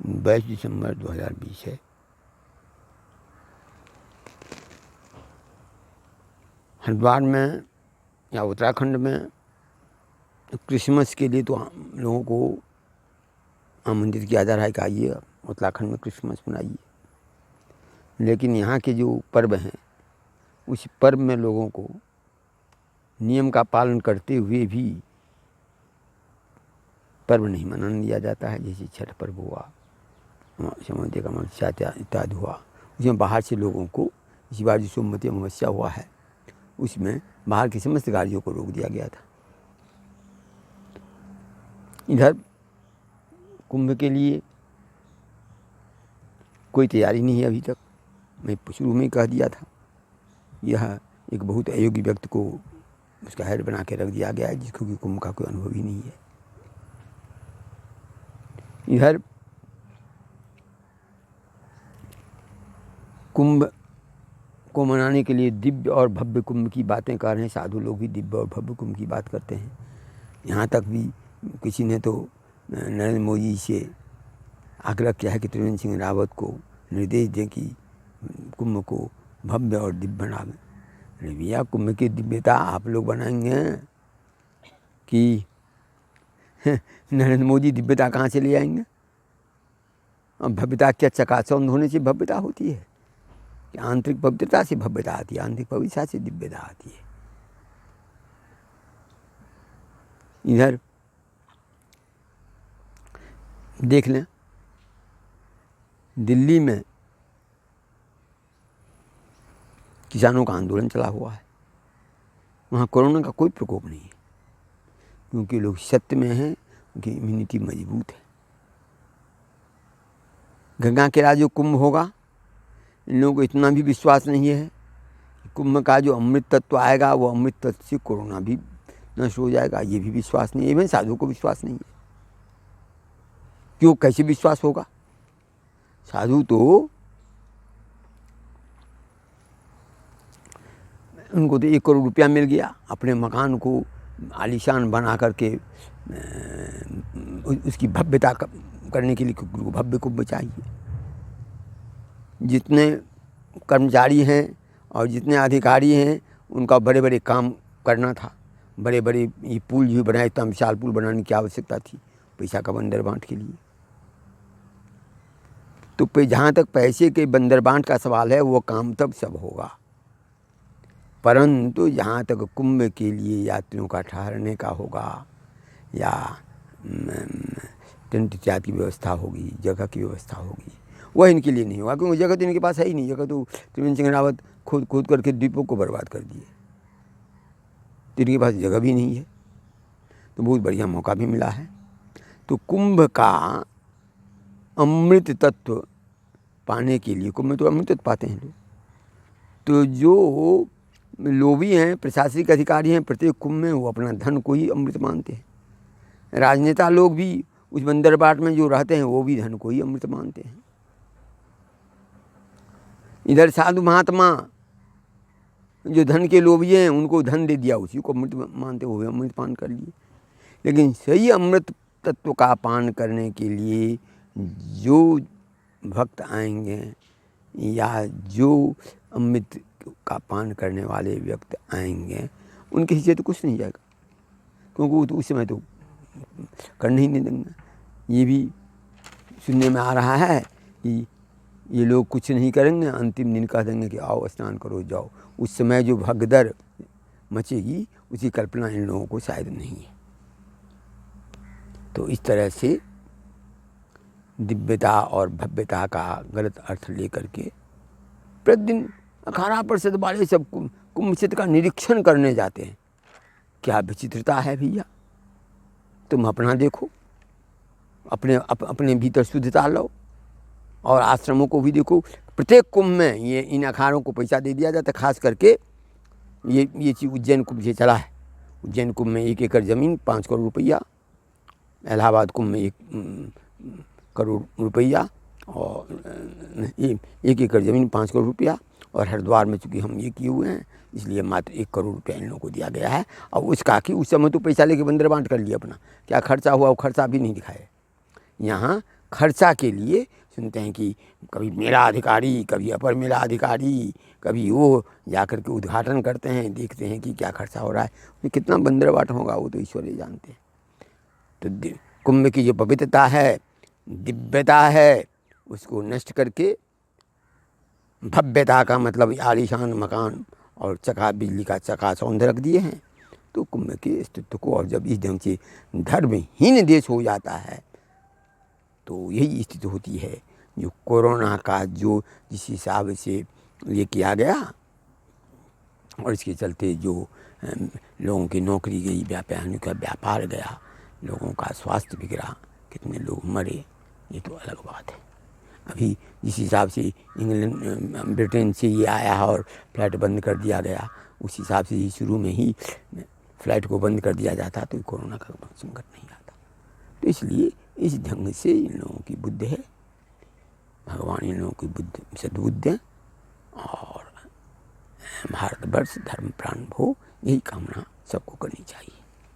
22 दिसंबर 2020 है। हरिद्वार में या उत्तराखंड में क्रिसमस के लिए तो लोगों को आमंत्रित किया जा रहा है कि आइए उत्तराखंड में क्रिसमस मनाइए, लेकिन यहाँ के जो पर्व हैं उस पर्व में लोगों को नियम का पालन करते हुए भी पर्व नहीं मनाने दिया जाता है। जैसे छठ पर्व हुआ, समुद्र का अमावस्या इत्यादि हुआ, उसमें बाहर से लोगों को, इस बार जो सोमवती अमावस्या हुआ है उसमें बाहर की समस्त गाड़ियों को रोक दिया गया था। इधर कुंभ के लिए कोई तैयारी नहीं है अभी तक। मैं शुरू में कह दिया था, यह एक बहुत अयोग्य व्यक्ति को उसका हेड बना के रख दिया गया है, जिसको कि कुंभ का कोई अनुभव ही नहीं है। इधर कुंभ को मनाने के लिए दिव्य और भव्य कुंभ की बातें कर रहे हैं। साधु लोग भी दिव्य और भव्य कुंभ की बात करते हैं। यहाँ तक भी किसी ने तो नरेंद्र मोदी से आग्रह किया है कि त्रिवेंद्र सिंह रावत को निर्देश दें कि कुंभ को भव्य और दिव्य बनावें। अरे भैया, कुंभ की दिव्यता आप लोग बनाएंगे कि नरेंद्र मोदी दिव्यता कहाँ से ले आएंगे? और भव्यता क्या चकाचौंध होने से भव्यता होती है? कि आंतरिक पवित्रता से भव्यता आती है, आंतरिक पवित्रता से दिव्यता आती है। इधर देख लें, दिल्ली में किसानों का आंदोलन चला हुआ है। वहाँ कोरोना का कोई प्रकोप नहीं है, क्योंकि लोग सत्य में हैं, उनकी इम्यूनिटी मजबूत है। गंगा के राज जो कुंभ होगा, इन लोगों को इतना भी विश्वास नहीं है कि कुंभ का जो अमृत तत्व आएगा वो अमृत तत्व से कोरोना भी नष्ट हो जाएगा। ये भी विश्वास नहीं है। इवन साधु को विश्वास नहीं है। क्यों? कैसे विश्वास होगा? साधु तो उनको तो 1 करोड़ रुपया मिल गया, अपने मकान को आलीशान बना करके उसकी भव्यता करने के लिए भव्य कुंभ चाहिए। जितने कर्मचारी हैं और जितने अधिकारी हैं, उनका बड़े बड़े काम करना था। बड़े बड़े ये पुल जो बनाए, इतना विशाल पुल बनाने की आवश्यकता थी पैसा का बंदर बांट के लिए। तो जहाँ तक पैसे के बंदर बांट का सवाल है, वो काम तब सब होगा। परंतु जहाँ तक कुंभ के लिए यात्रियों का ठहरने का होगा या टेंट इत्यादि की व्यवस्था होगी, जगह की व्यवस्था होगी, वह इनके लिए नहीं होगा, क्योंकि जगह तो इनके पास है ही नहीं। जगह तो त्रिवेंद्र सिंह रावत खोद करके द्वीपों को बर्बाद कर दिए, तो इनके पास जगह भी नहीं है। तो बहुत बढ़िया मौका भी मिला है। तो कुंभ का अमृत तत्व पाने के लिए, कुंभ में तो अमृत तत्व पाते हैं लोग, तो जो लोभी हैं, प्रशासनिक अधिकारी हैं, प्रत्येक कुंभ में वो अपना धन को ही अमृत मानते हैं। राजनेता लोग भी उस बंदर बाट में जो रहते हैं, वो भी धन को ही अमृत मानते हैं। इधर साधु महात्मा जो धन के लोभी हैं, उनको धन दे दिया, उसी को अमृत मानते हुए अमृत पान कर लिए। लेकिन सही अमृत तत्व का पान करने के लिए जो भक्त आएंगे या जो अमृत का पान करने वाले व्यक्ति आएंगे, उनके हिस्से तो कुछ नहीं जाएगा, क्योंकि वो तो उस समय तो करने ही नहीं देंगे। ये भी सुनने में आ रहा है कि ये लोग कुछ नहीं करेंगे, अंतिम दिन कह देंगे कि आओ स्नान करो जाओ। उस समय जो भगदड़ मचेगी, उसकी कल्पना इन लोगों को शायद नहीं है। तो इस तरह से दिव्यता और भव्यता का गलत अर्थ लेकर के प्रतिदिन अखाड़ा परिषद वाले सब कुंभ क्षेत्र का निरीक्षण करने जाते हैं। क्या विचित्रता है भैया! तुम अपना देखो, अपने भीतर शुद्धता लो और आश्रमों को भी देखो। प्रत्येक कुंभ में ये इन अखाड़ों को पैसा दे दिया जाता है। खास करके ये चीज़ उज्जैन कुंभ से चला है। उज्जैन कुंभ में 1 एकड़ ज़मीन 5 करोड़ रुपया, इलाहाबाद कुंभ में 1 करोड़ रुपया और 1 एकड़ ज़मीन 5 करोड़ रुपया, और हरिद्वार में चूँकि हम ये किए हुए हैं इसलिए मात्र 1 करोड़ रुपया इन लोगों को दिया गया है। और उसका कि उस समय तो पैसा लेके बंदर बांट कर लिया अपना, क्या खर्चा हुआ वो खर्चा भी नहीं दिखाए। यहाँ खर्चा के लिए सुनते हैं कि कभी मेला अधिकारी, कभी अपर मेला अधिकारी, कभी वो जाकर के उद्घाटन करते हैं, देखते हैं कि क्या खर्चा हो रहा है, उसमें कितना बंदरवाट होगा वो तो ईश्वर ही जानते हैं। तो कुंभ की जो पवित्रता है, दिव्यता है, उसको नष्ट करके भव्यता का मतलब आलीशान मकान और बिजली का चकाचौंध रख दिए हैं। तो कुंभ के अस्तित्व को, और जब इस ढंग से धर्महीन देश हो जाता है तो यही स्थिति होती है। जो कोरोना का जो जिस हिसाब से ये किया गया और इसके चलते जो लोगों की नौकरी गई, व्यापारियों का व्यापार गया, लोगों का स्वास्थ्य बिगड़ा, कितने लोग मरे, ये तो अलग बात है। अभी जिस हिसाब से इंग्लैंड ब्रिटेन से ये आया और फ्लाइट बंद कर दिया गया, उस हिसाब से ही शुरू में ही फ्लाइट को बंद कर दिया जाता तो कोरोना का संकट नहीं आता। तो इसलिए इस ढंग से इन लोगों की बुद्धि है, भगवान इन लोगों की बुद्धि सद्बुद्धि है, और भारतवर्ष धर्म प्राण हो, यही कामना सबको करनी चाहिए।